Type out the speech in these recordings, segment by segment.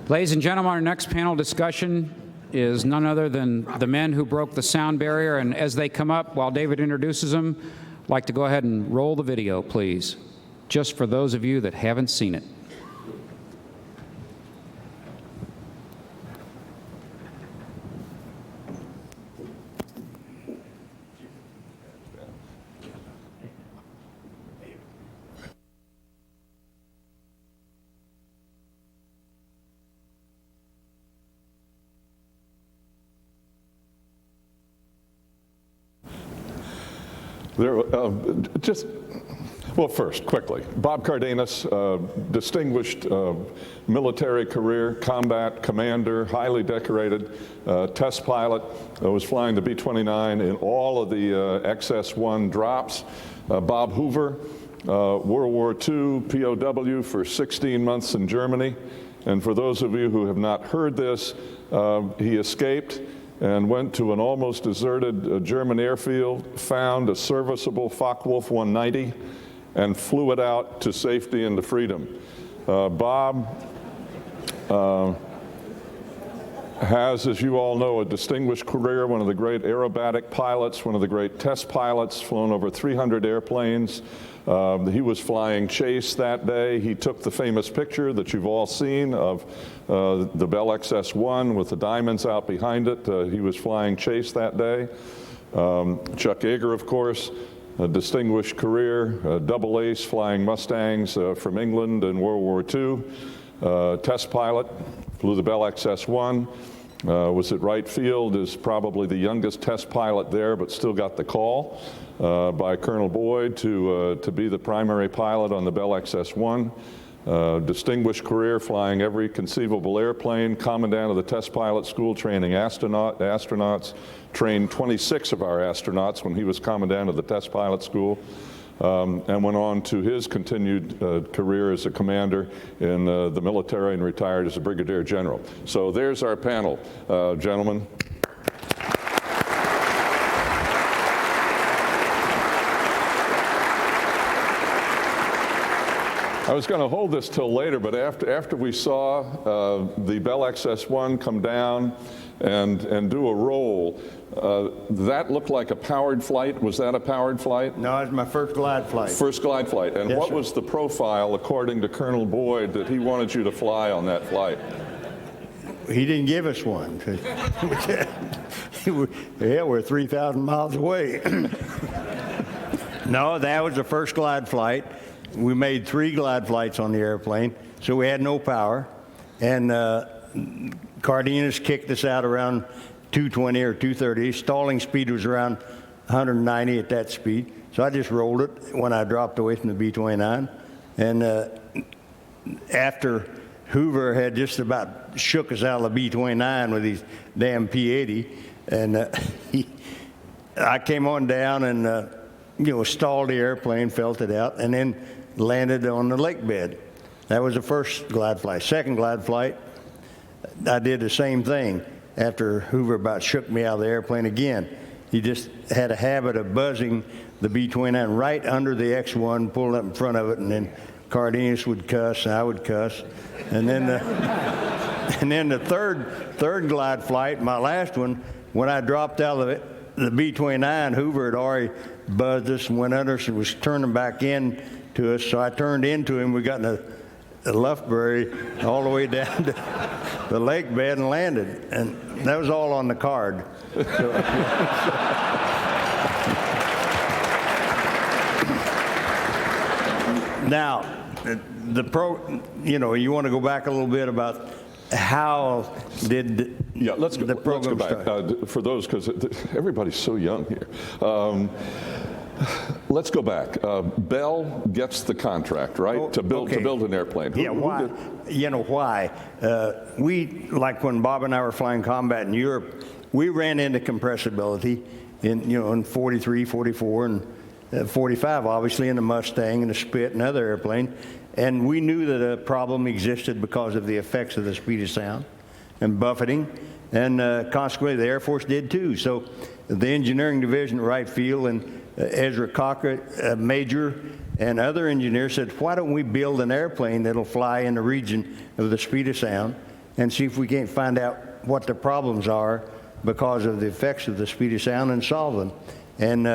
Ladies and gentlemen, our next panel discussion is none other than the men who broke the sound barrier. And as they come up, while David introduces them, I'd like to go ahead and roll the video, please, just for those of you that haven't seen it. First, quickly, Bob Cardenas, distinguished military career, combat commander, highly decorated test pilot, was flying the B-29 in all of the XS-1 drops. Bob Hoover, World War II POW for 16 months in Germany. And for those of you who have not heard this, he escaped and went to an almost deserted German airfield, found a serviceable Focke-Wulf 190, and flew it out to safety and to freedom. Bob has, as you all know, a distinguished career, one of the great aerobatic pilots, one of the great test pilots, flown over 300 airplanes. He was flying chase that day. He took the famous picture that you've all seen of the Bell XS-1 with the diamonds out behind it. He was flying chase that day. Chuck Yeager, of course, a distinguished career, double ace, flying Mustangs from England in World War II. Test pilot, flew the Bell XS-1. Was at right field, is probably the youngest test pilot there, but still got the call by Colonel Boyd to be the primary pilot on the Bell XS-1. Distinguished career, flying every conceivable airplane, commandant of the test pilot school, training astronauts, trained 26 of our astronauts when he was commandant of the test pilot school, and went on to his continued career as a commander in the military and retired as a brigadier general. So there's our panel, gentlemen. I was going to hold this till later, but after we saw the Bell XS-1 come down and do a roll, that looked like a powered flight. Was that a powered flight? No, it was my first glide flight. First glide flight. And yes, what sir. was the profile, according to Colonel Boyd, that he wanted you to fly on that flight? He didn't give us one. Yeah, we're 3,000 miles away. No, that was the first glide flight. We made 3 glide flights on the airplane, so we had no power. And Cardenas kicked us out around 220 or 230. Stalling speed was around 190 at that speed. So I just rolled it when I dropped away from the B-29. And after Hoover had just about shook us out of the B-29 with his damn P-80, and I came on down and stalled the airplane, felt it out, and then landed on the lake bed. That was the first glide flight. Second glide flight, I did the same thing. After Hoover about shook me out of the airplane again, he just had a habit of buzzing the B-29 right under the X-1, pulling up in front of it, and then Cardenas would cuss, and I would cuss. And then the third glide flight, my last one, when I dropped out of it, the B-29, Hoover had already buzzed us and went under us and was turning back in to us. So I turned into him. We got in a Lufberry all the way down to the lake bed and landed. And that was all on the card. So, now, you want to go back a little bit about how did let's go back for those, because everybody's so young here. Let's go back. Bell gets the contract, right, to build an airplane. Why? Why? We, like when Bob and I were flying combat in Europe, we ran into compressibility in 43, 44, and 45, obviously, in the Mustang and the Spit and other airplanes. And we knew that a problem existed because of the effects of the speed of sound and buffeting, and consequently the Air Force did too. So the engineering division at Wright Field and Ezra Cochran, Major, and other engineers said, why don't we build an airplane that'll fly in the region of the speed of sound and see if we can't find out what the problems are because of the effects of the speed of sound and solve them. And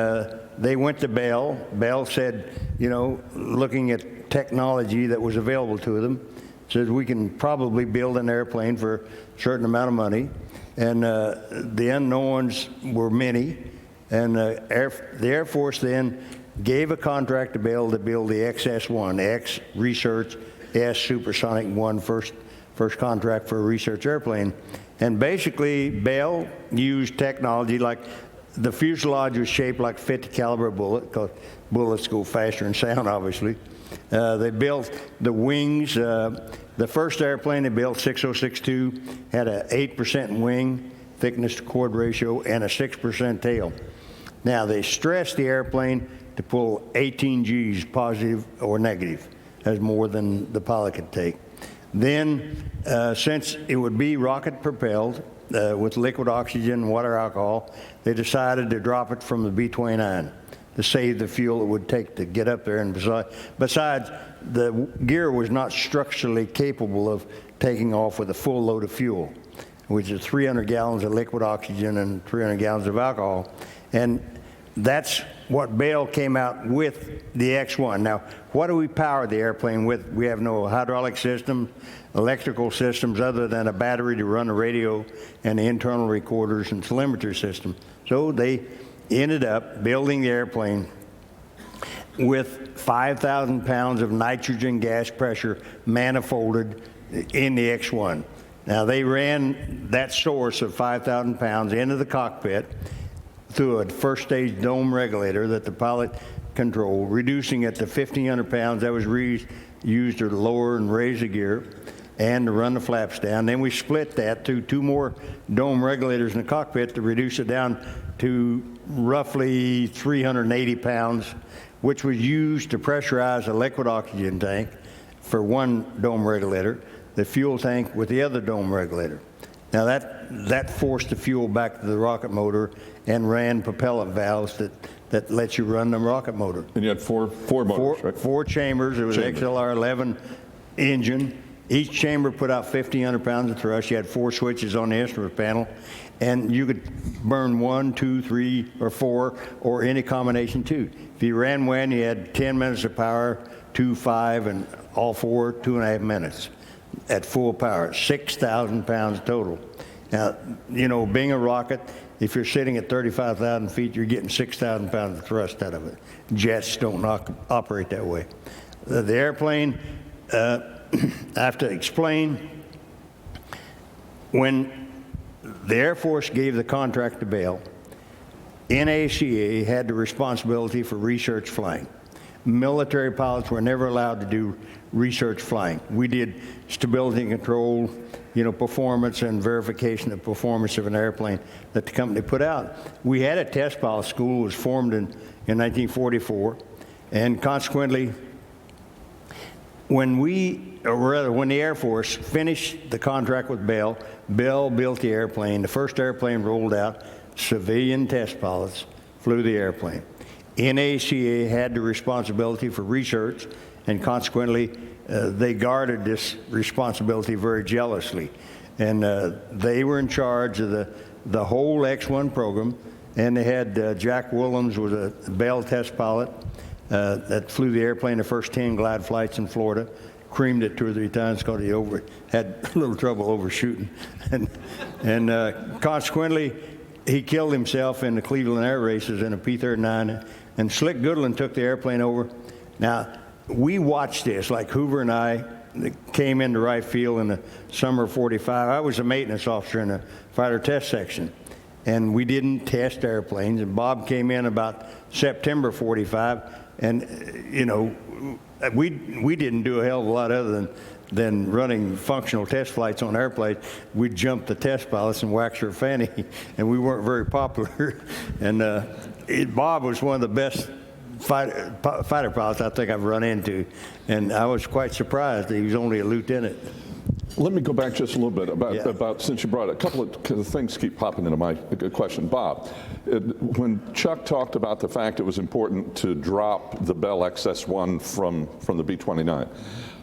they went to Bell. Bell said, you know, looking at technology that was available to them, said we can probably build an airplane for a certain amount of money. And the unknowns were many. And the Air Force then gave a contract to Bell to build the XS-1, X Research S Supersonic 1, first contract for a research airplane. And basically, Bell used technology like the fuselage was shaped like a 50 caliber bullet, because bullets go faster in sound, obviously. They built the wings. The first airplane they built, 6062, had an 8% wing thickness to chord ratio and a 6% tail. Now, they stressed the airplane to pull 18 Gs, positive or negative. That's more than the pilot could take. Then, since it would be rocket propelled with liquid oxygen and water alcohol, they decided to drop it from the B-29 to save the fuel it would take to get up there. And besides, the gear was not structurally capable of taking off with a full load of fuel, which is 300 gallons of liquid oxygen and 300 gallons of alcohol. And that's what Bell came out with the X-1. Now, what do we power the airplane with? We have no hydraulic system, electrical systems other than a battery to run the radio and the internal recorders and telemetry system. So they ended up building the airplane with 5,000 pounds of nitrogen gas pressure manifolded in the X-1. Now, they ran that source of 5,000 pounds into the cockpit through a first stage dome regulator that the pilot controlled, reducing it to 1,500 pounds. That was used to lower and raise the gear and to run the flaps down. Then we split that to 2 more dome regulators in the cockpit to reduce it down to roughly 380 pounds, which was used to pressurize a liquid oxygen tank for 1 dome regulator, the fuel tank with the other dome regulator. Now that forced the fuel back to the rocket motor and ran propellant valves that let you run the rocket motor. And you had four motors, right? 4 chambers. It was an XLR-11 engine. Each chamber put out 1,500 pounds of thrust. You had 4 switches on the instrument panel, and you could burn 1, 2, 3, or 4, or any combination 2. If you ran one, you had 10 minutes of power, 2, 5, and all 4, 2.5 minutes at full power, 6,000 pounds total. Now, you know, being a rocket, if you're sitting at 35,000 feet, you're getting 6,000 pounds of thrust out of it. Jets don't operate that way. The airplane, I have to explain, when the Air Force gave the contract to Bell, NACA had the responsibility for research flying. Military pilots were never allowed to do research flying. We did stability and control, you know, performance and verification of performance of an airplane that the company put out. We had a test pilot school. It was formed in 1944, and consequently, when the Air Force finished the contract with Bell, Bell built the airplane. The first airplane rolled out. Civilian test pilots flew the airplane. NACA had the responsibility for research, and consequently, they guarded this responsibility very jealously. And they were in charge of the whole X-1 program, and they had Jack Willems was a Bell test pilot that flew the airplane the first 10 glide flights in Florida, creamed it 2 or 3 times because he had a little trouble overshooting. And consequently, he killed himself in the Cleveland Air Races in a P-39, and Slick Goodland took the airplane over. Now, we watched this, like Hoover and I came into right field in the summer of '45. I was a maintenance officer in the fighter test section, and we didn't test airplanes. And Bob came in about September '45, and, you know, we didn't do a hell of a lot other than running functional test flights on airplanes. We'd jump the test pilots and wax their fanny, and we weren't very popular. And Bob was one of the best fighter pilots I think I've run into, and I was quite surprised that he was only a lieutenant. Let me go back just a little bit about since you brought it. A couple of things keep popping into my question. Bob, when Chuck talked about the fact it was important to drop the Bell XS-1 from the B-29,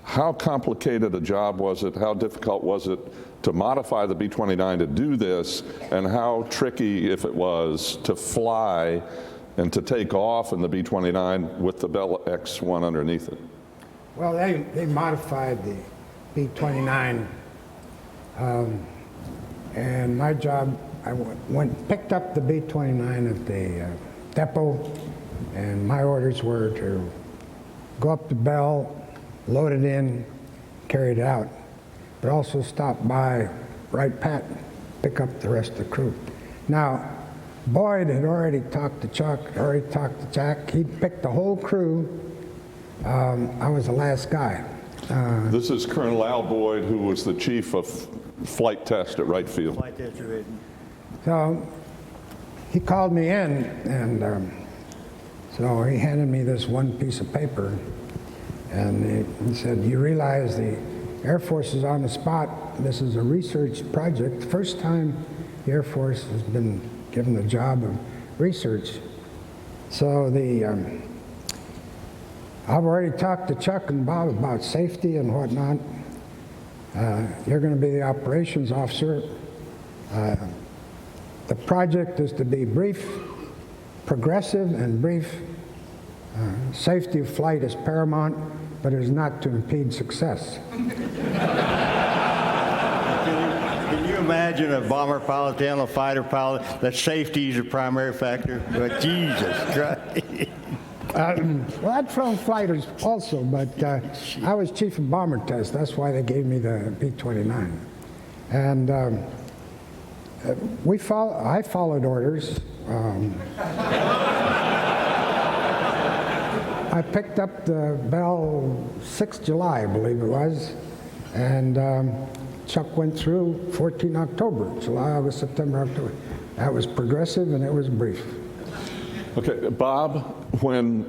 How complicated a job was it? How difficult was it to modify the B-29 to do this? And how tricky, if it was, to fly and to take off in the B-29 with the Bell X-1 underneath it? Well, they modified the B-29, and my job, I picked up the B-29 at the depot, and my orders were to go up to Bell, load it in, carry it out, but also stop by Wright Pat, pick up the rest of the crew. Now, Boyd had already talked to Chuck, already talked to Jack. He'd picked the whole crew. I was the last guy. This is Colonel Al Boyd, who was the chief of flight test at Wright Field. Flight test division. So he called me in, and so he handed me this one piece of paper, and he said, "You realize the Air Force is on the spot. This is a research project. The first time the Air Force has been given the job of research. So I've already talked to Chuck and Bob about safety and whatnot. You're going to be the operations officer. The project is to be brief, progressive, and brief. Safety of flight is paramount, but is not to impede success." Can you imagine a bomber pilot telling a fighter pilot that safety is a primary factor? But Jesus Christ. Well, I'd flown fighters also, but I was chief of bomber test. That's why they gave me the B-29. And I followed orders. I picked up the Bell 6th July, I believe it was, and Chuck went through 14 October, July, August, September, October. That was progressive and it was brief. Okay, Bob, when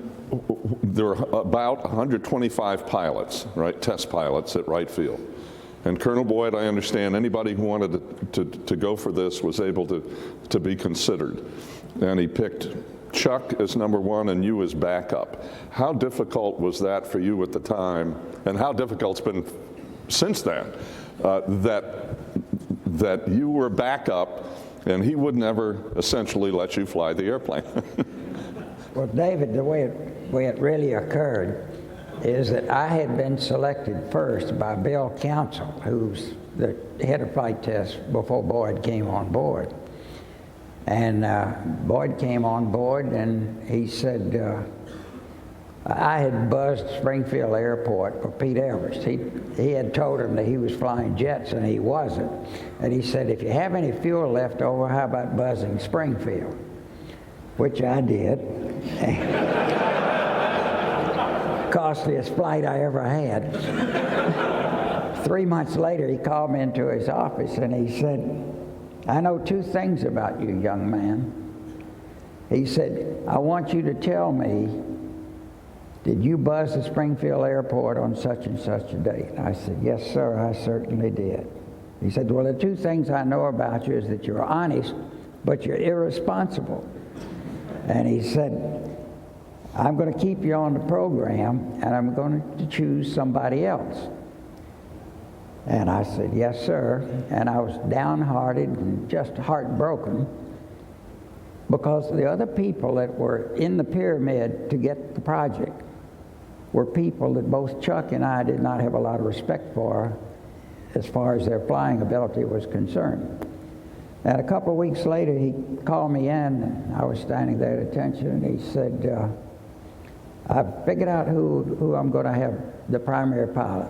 there were about 125 pilots, right, test pilots at Wright Field, and Colonel Boyd, I understand, anybody who wanted to go for this was able to be considered, and he picked Chuck as number one and you as backup. How difficult was that for you at the time, and how difficult it's been since then, that you were backup and he would never essentially let you fly the airplane? Well, David, the way it really occurred is that I had been selected first by Bill Council, who's the head of flight test before Boyd came on board. And Boyd came on board, and he said, I had buzzed Springfield Airport for Pete Everest. He had told him that he was flying jets, and he wasn't. And he said, if you have any fuel left over, how about buzzing Springfield? Which I did. Costliest flight I ever had. 3 months later, he called me into his office, and he said, I know two things about you, young man. He said, I want you to tell me, did you buzz the Springfield Airport on such and such a date? I said, yes, sir, I certainly did. He said, well, the two things I know about you is that you're honest, but you're irresponsible. And he said, I'm going to keep you on the program, and I'm going to choose somebody else. And I said, yes, sir. And I was downhearted and just heartbroken because the other people that were in the pyramid to get the project were people that both Chuck and I did not have a lot of respect for as far as their flying ability was concerned. And a couple of weeks later, he called me in, and I was standing there at attention, and he said, I've figured out who I'm going to have the primary pilot.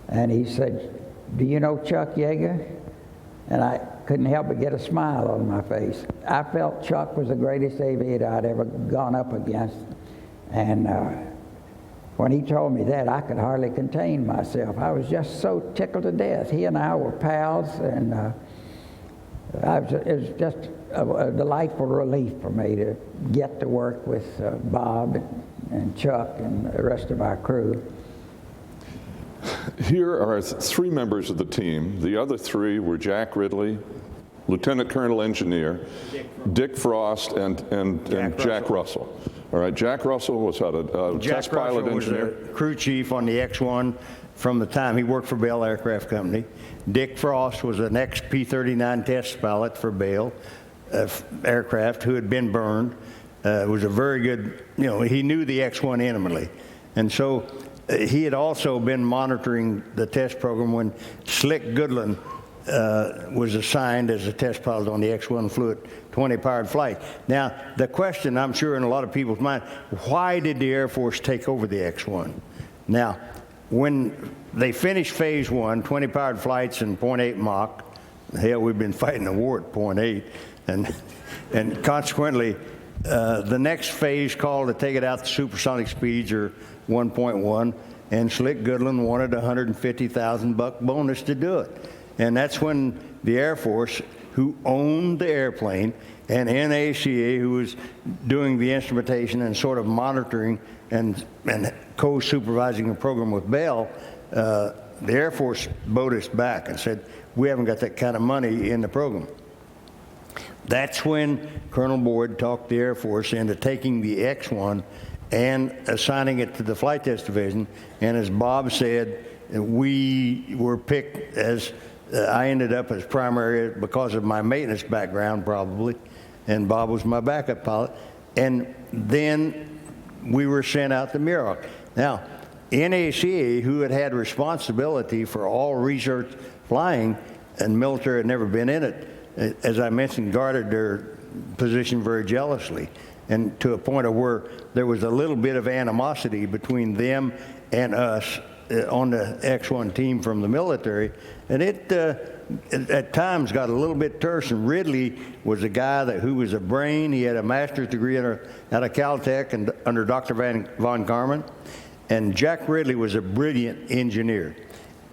And he said, do you know Chuck Yeager? And I couldn't help but get a smile on my face. I felt Chuck was the greatest aviator I'd ever gone up against. And when he told me that, I could hardly contain myself. I was just so tickled to death. He and I were pals, and it was just a delightful relief for me to get to work with Bob and Chuck and the rest of our crew. Here are three members of the team. The other three were Jack Ridley, Lieutenant Colonel Engineer, Dick Frost, and Jack Russell. All right, Jack Russell was what, a Jack test pilot Russell was engineer? a crew chief on the X-1 from the time he worked for Bell Aircraft Company. Dick Frost was an ex-P-39 test pilot for Bell Aircraft who had been burned. Was a very good, he knew the X-1 intimately. And so he had also been monitoring the test program when Slick Goodland was assigned as a test pilot on the X-1 flew 20 powered flight. Now, the question I'm sure in a lot of people's mind, why did the Air Force take over the X-1? Now, when they finished phase 1, 20 powered flights and 0.8 Mach, hell, we've been fighting the war at 0.8, and consequently, the next phase called to take it out to supersonic speeds are 1.1, and Slick Goodland wanted a $150,000 bonus to do it. And that's when the Air Force, who owned the airplane, and NACA, who was doing the instrumentation and sort of monitoring and co-supervising the program with Bell, the Air Force bowed us back and said, we haven't got that kind of money in the program. That's when Colonel Boyd talked the Air Force into taking the X-1 and assigning it to the Flight Test Division. And as Bob said, we were picked as, I ended up as primary because of my maintenance background probably, and Bob was my backup pilot. And then we were sent out to Muroc. Now, NACA, who had had responsibility for all research flying, and military had never been in it, as I mentioned, guarded their position very jealously, and to a point of where there was a little bit of animosity between them and us on the X-1 team from the military, and it at times got a little bit terse. And Ridley was a guy who was a brain. He had a master's degree out of Caltech and under Dr. von Karman, and Jack Ridley was a brilliant engineer,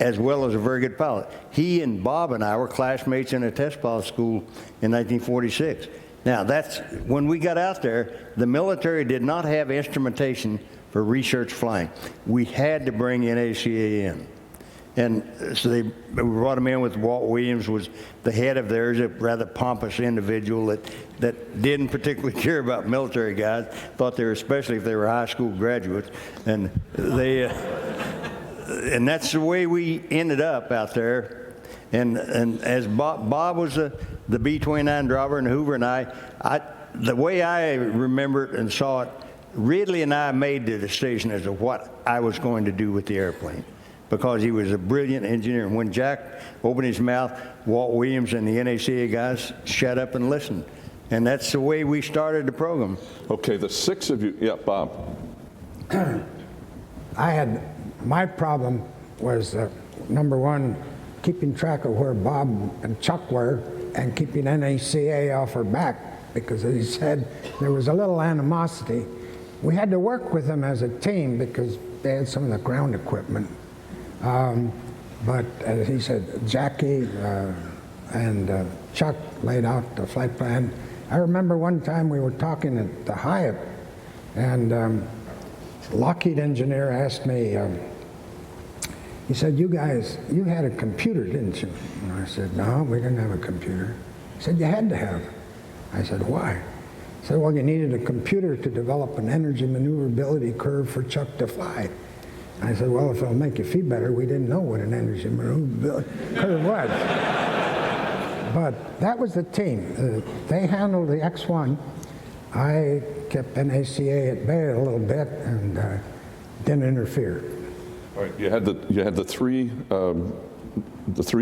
as well as a very good pilot. He and Bob and I were classmates in a test pilot school in 1946. Now, that's when we got out there, the military did not have instrumentation for research flying. We had to bring NACA in. And so they brought him in with Walt Williams, was the head of theirs, a rather pompous individual that didn't particularly care about military guys, thought they were, especially if they were high school graduates. And they, and that's the way we ended up out there. And as Bob was the B-29 driver, and Hoover and I, the way I remember it and saw it, Ridley and I made the decision as to what I was going to do with the airplane, because he was a brilliant engineer. And when Jack opened his mouth, Walt Williams and the NACA guys shut up and listened. And that's the way we started the program. Okay, the 6 of you, yeah, Bob. My problem was, number one, keeping track of where Bob and Chuck were and keeping NACA off her back, because as he said, there was a little animosity. We had to work with them as a team because they had some of the ground equipment. But as he said, Jackie and Chuck laid out the flight plan. I remember one time we were talking at the Hyatt, and Lockheed engineer asked me, he said, you guys, you had a computer, didn't you? And I said, no, we didn't have a computer. He said, you had to have. I said, why? He said, well, you needed a computer to develop an energy maneuverability curve for Chuck to fly. I said, well, if it'll make you feel better, we didn't know what an energy maneuverability curve was. But that was the team. They handled the X-1. I kept NACA at bay a little bit and didn't interfere. All right, you had the three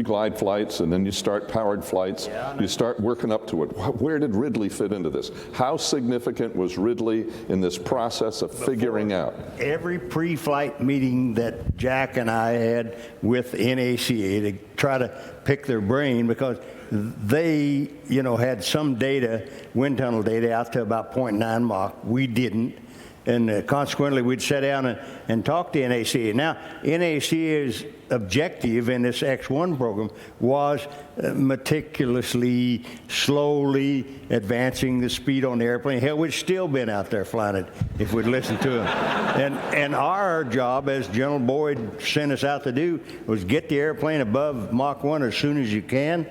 glide flights, and then you start powered flights. You start working up to it. Where did Ridley fit into this? How significant was Ridley in this process of figuring out? Every pre-flight meeting that Jack and I had with NACA to try to pick their brain, because they, had some data, wind tunnel data, out to about 0.9 Mach. We didn't. And consequently, we'd sit down and talk to NACA. Now, NACA's objective in this X-1 program was meticulously, slowly advancing the speed on the airplane. Hell, we'd still been out there flying it if we'd listened to them. And our job, as General Boyd sent us out to do, was get the airplane above Mach 1 as soon as you can.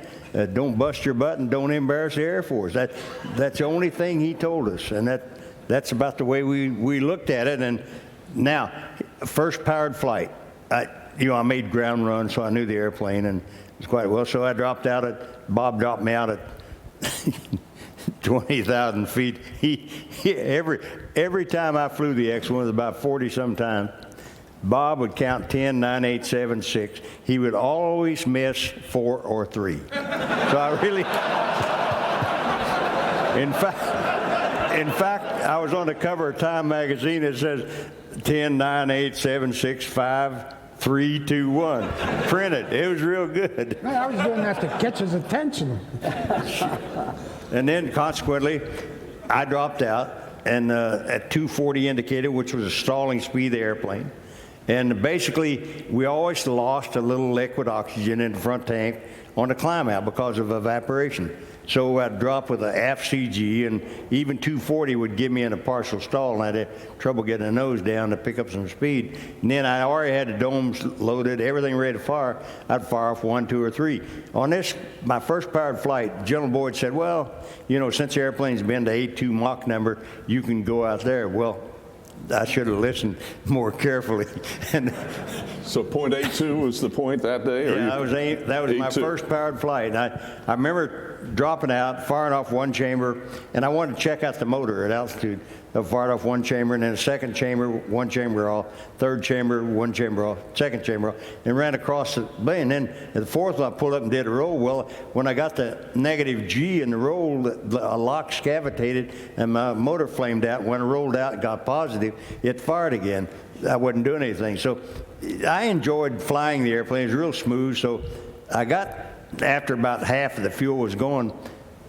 Don't bust your butt and don't embarrass the Air Force. That's the only thing he told us, and that's about the way we looked at it. And now, first powered flight, I made ground runs, so I knew the airplane, and it was quite well. So I Bob dropped me out at 20,000 feet. Every time I flew the X-1, it was about 40 some times, Bob would count 10, 9, 8, 7, 6. He would always miss 4 or 3. So I really, in fact, I was on the cover of Time magazine. It says 10, 9, 8, 7, 6, 5, 3, 2, 1. Printed. It was real good. I was doing that to catch his attention. And then, consequently, I dropped out, and at 240 indicated, which was a stalling speed of the airplane. And basically, we always lost a little liquid oxygen in the front tank on the climb out because of evaporation. So I'd drop with an aft CG, and even 240 would give me in a partial stall, and I'd have trouble getting the nose down to pick up some speed. And then I already had the domes loaded, everything ready to fire. I'd fire off 1, 2, or 3. On this, my first powered flight, General Boyd said, well, since the airplane's been to 8.2 Mach number, you can go out there. Well, I should have listened more carefully. And so point 82 was the point that day? Yeah, that was my first powered flight. And I remember dropping out, firing off one chamber, and I wanted to check out the motor at altitude. I fired off one chamber, and then a second chamber, one chamber off, third chamber, one chamber off, second chamber off, and ran across the bay. And then at the fourth one, I pulled up and did a roll. Well, when I got the negative G in the roll, a lock scavitated, and my motor flamed out. When it rolled out and got positive, it fired again. I wasn't doing anything. So I enjoyed flying the airplane. It was real smooth. So I got, after about half of the fuel was gone,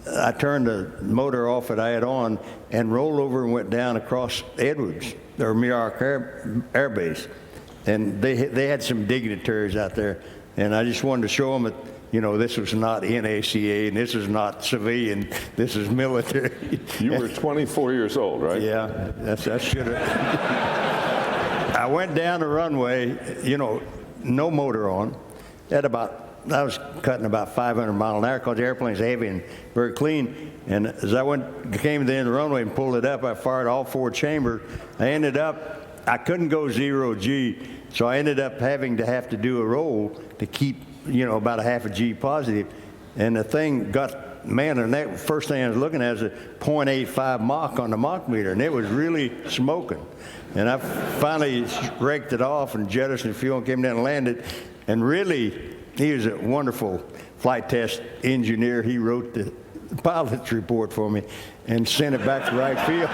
I turned the motor off that I had on and rolled over and went down across Edwards, or Muir Air Base. And they had some dignitaries out there. And I just wanted to show them that, this was not NACA, and this is not civilian, this is military. You were 24 years old, right? Yeah, I should have. I went down the runway, no motor on, I was cutting about 500 miles an hour because the airplane's heavy and very clean. And as I came to the end of the runway and pulled it up, I fired all 4 chambers. I couldn't go 0 G, so I ended up having to do a roll to keep, about a half a G positive. And the thing got, and that first thing I was looking at is a 0.85 Mach on the Mach meter, and it was really smoking. And I finally raked it off and jettisoned the fuel and came down and landed. And really, he was a wonderful flight test engineer. He wrote the pilot's report for me and sent it back to right field.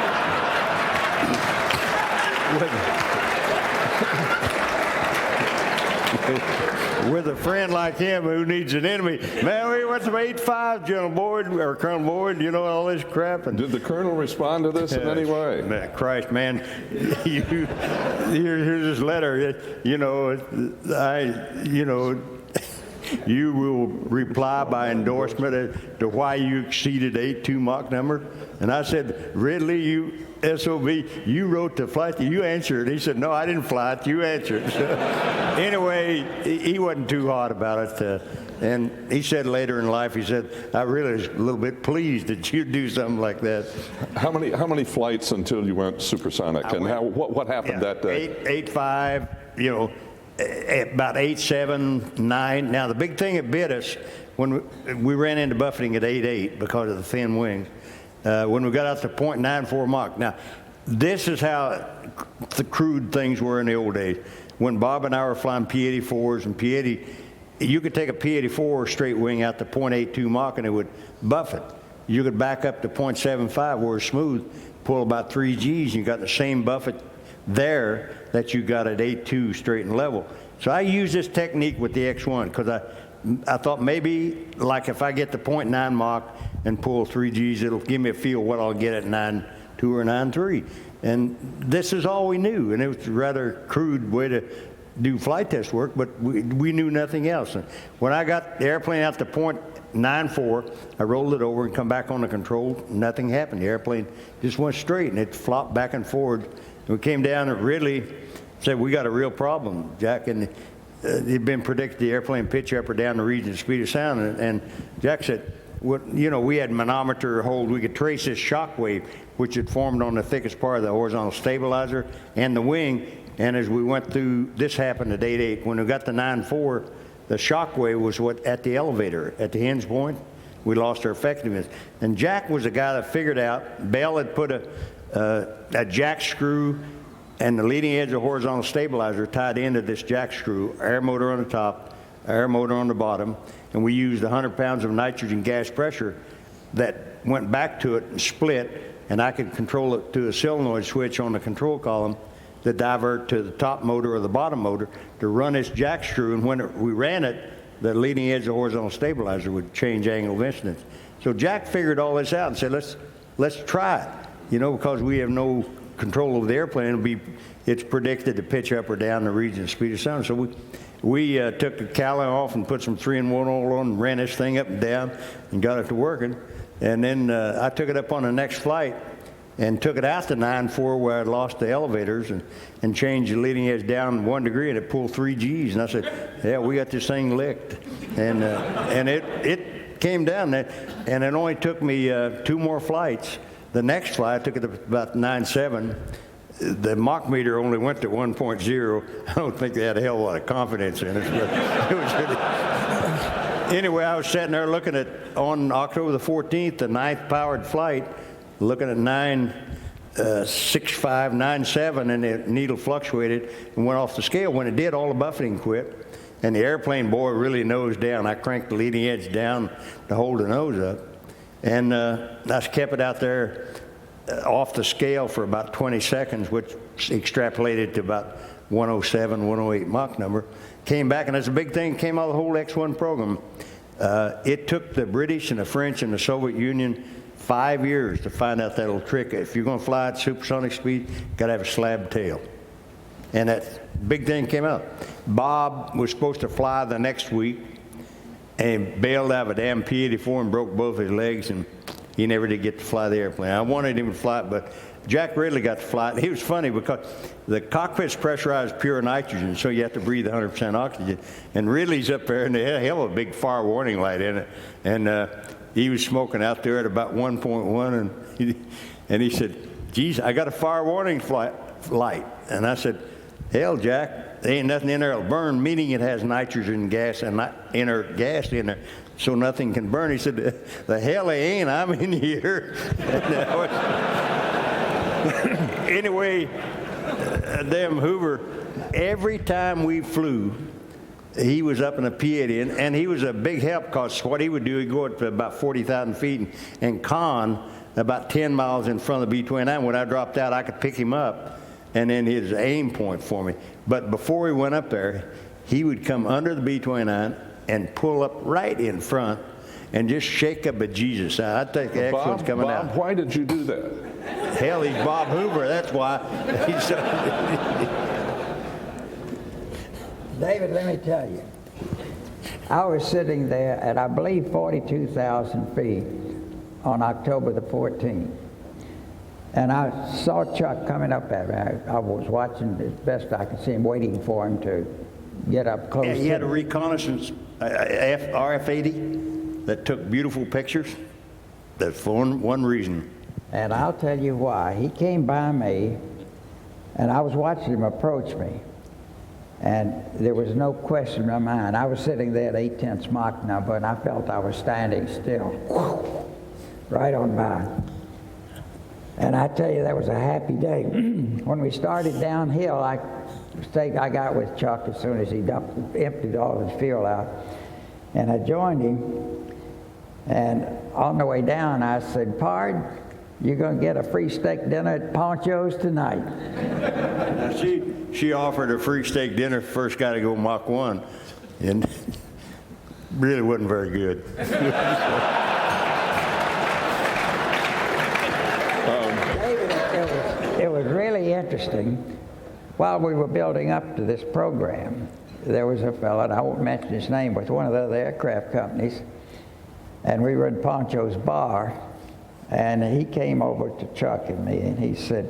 With a friend like him who needs an enemy. Man, we went to 8.5, General Boyd, or Colonel Boyd, all this crap. And did the Colonel respond to this in any way? Christ, man, here's this letter, you will reply by endorsement as to why you exceeded 8.2 Mach number. And I said, Ridley, you SOB, you wrote the flight, you answered. He said, no, I didn't fly it, you answered. So, anyway, he wasn't too hot about it. And he said later in life, he said, I really was a little bit pleased that you'd do something like that. How many flights until you went supersonic? What happened that day? 8.5, about 8.7, 9. Now, the big thing that bit us when we ran into buffeting at 8.8 because of the thin wings, when we got out to 0.94 Mach. Now, this is how the crude things were in the old days. When Bob and I were flying P-84s and P-80, you could take a P-84 straight wing out to 0.82 Mach and it would buffet. You could back up to 0.75 where it's smooth, pull about 3 Gs, and you got the same buffet there that you got at 8.2 straight and level. So I use this technique with the X1 because I thought maybe like if I get to 0.9 Mach and pull 3 Gs, it'll give me a feel what I'll get at 9.2 or 9.3. And this is all we knew, and it was a rather crude way to do flight test work, but we knew nothing else. And when I got the airplane out to 0.94, I rolled it over and come back on the control. Nothing happened. The airplane just went straight, and it flopped back and forward. And we came down and Ridley said, we got a real problem, Jack. And it'd been predicted the airplane pitch up or down the region of speed of sound. And Jack said, we had manometer hold. We could trace this shock wave which had formed on the thickest part of the horizontal stabilizer and the wing. And as we went through, this happened at 8.8. When we got to 9.4, the shock wave was what at the elevator, at the hinge point. We lost our effectiveness. And Jack was the guy that figured out, Bell had put a jack screw and the leading edge of horizontal stabilizer tied into this jack screw, air motor on the top, air motor on the bottom, and we used 100 pounds of nitrogen gas pressure that went back to it and split, and I could control it through a solenoid switch on the control column to divert to the top motor or the bottom motor to run this jack screw, and when we ran it, the leading edge of horizontal stabilizer would change angle of incidence. So Jack figured all this out and said, let's try it, you know, because we have no control over the airplane. It's predicted to pitch up or down the region of speed of sound. So we took the cowling off and put some 3-in-1 oil on and ran this thing up and down and got it to working. And then I took it up on the next flight and took it out to 9.4 where I'd lost the elevators and changed the leading edge down 1 degree, and it pulled 3 Gs. And I said, yeah, we got this thing licked. And it came down, and it only took me 2 more flights. The next flight, I took it to about 9.7. The Mach meter only went to 1.0. I don't think they had a hell of a lot of confidence in it. But it was really... Anyway, I was sitting there looking at, on October the 14th, the 9th powered flight, looking at 9.65, 9.7, and the needle fluctuated and went off the scale. When it did, all the buffeting quit, and the airplane, boy, really nosed down. I cranked the leading edge down to hold the nose up, and I kept it out there off the scale for about 20 seconds, which extrapolated to about 107, 108 Mach number. Came back, and that's a big thing, came out of the whole X-1 program. It took the British and the French and the Soviet Union 5 years to find out that little trick. If you're going to fly at supersonic speed, you got to have a slab tail. And that big thing came out. Bob was supposed to fly the next week and bailed out of a damn P-84 and broke both his legs, and he never did get to fly the airplane. I wanted him to fly it, but Jack Ridley got to fly it. He was funny because the cockpit's pressurized pure nitrogen, so you have to breathe 100% oxygen. And Ridley's up there, and they had a big fire warning light in it. And he was smoking out there at about 1.1, and he said, geez, I got a fire warning light. And I said, hell, Jack, there ain't nothing in there that'll burn, meaning it has nitrogen gas and inert gas in there, so nothing can burn. He said, the hell they ain't, I'm in here. Anyway, damn Hoover, every time we flew, he was up in a P-80, and he was a big help because what he would do, he'd go up to about 40,000 feet and con about 10 miles in front of the B-29. When I dropped out, I could pick him up, and then his aim point for me. But before he went up there, he would come under the B-29 and pull up right in front and just shake up a Jesus. I think the X-one's coming out. Bob, why did you do that? Hell, he's Bob Hoover, that's why. David, let me tell you, I was sitting there at, I believe, 42,000 feet on October the 14th. And I saw Chuck coming up at me. I was watching as best I could see him, waiting for him to get up close. Yeah, he had a reconnaissance RF-80 that took beautiful pictures. That's for one reason. And I'll tell you why. He came by me, and I was watching him approach me. And there was no question in my mind. I was sitting there at 8/10 Mach number, and I felt I was standing still. Right on by. And I tell you, that was a happy day. When we started downhill, I got with Chuck as soon as he emptied all his fuel out. And I joined him. And on the way down, I said, Pard, you're going to get a free steak dinner at Poncho's tonight. Now she offered a free steak dinner first guy to go Mach 1, and really wasn't very good. David, it was really interesting. While we were building up to this program, there was a fellow, and I won't mention his name, with one of the other aircraft companies, and we were in Poncho's bar, and he came over to Chuck and me, and he said,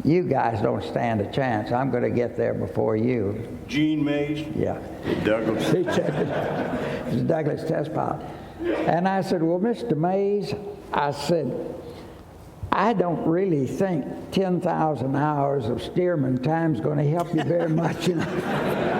you guys don't stand a chance. I'm going to get there before you. Gene Mays? Yeah. Douglas. He said, it was Douglas test pilot. And I said, well, Mr. Mays, I said, I don't really think 10,000 hours of steerman time is going to help you very much. You know?